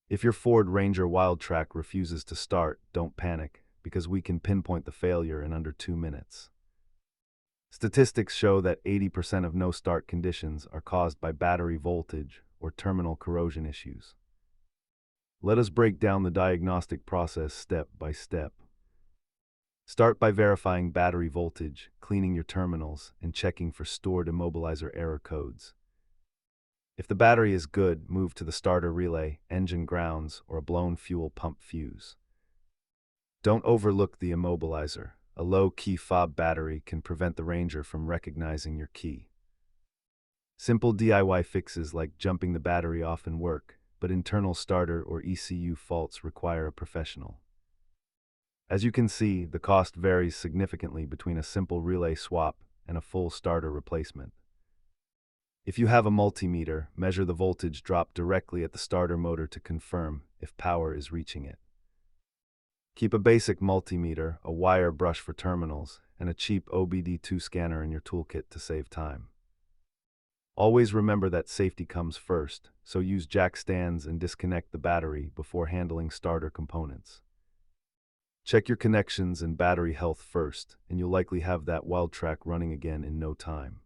If your Ford Ranger Wildtrak refuses to start, don't panic, because we can pinpoint the failure in under 2 minutes. Statistics show that 80% of no-start conditions are caused by battery voltage or terminal corrosion issues. Let us break down the diagnostic process step by step. Start by verifying battery voltage, cleaning your terminals, and checking for stored immobilizer error codes. If the battery is good, move to the starter relay, engine grounds, or a blown fuel pump fuse. Don't overlook the immobilizer. A low-key fob battery can prevent the Ranger from recognizing your key. Simple DIY fixes like jumping the battery often work, but internal starter or ECU faults require a professional. As you can see, the cost varies significantly between a simple relay swap and a full starter replacement. If you have a multimeter, measure the voltage drop directly at the starter motor to confirm if power is reaching it. Keep a basic multimeter, a wire brush for terminals, and a cheap OBD2 scanner in your toolkit to save time. Always remember that safety comes first, so use jack stands and disconnect the battery before handling starter components. Check your connections and battery health first, and you'll likely have that Wildtrak running again in no time.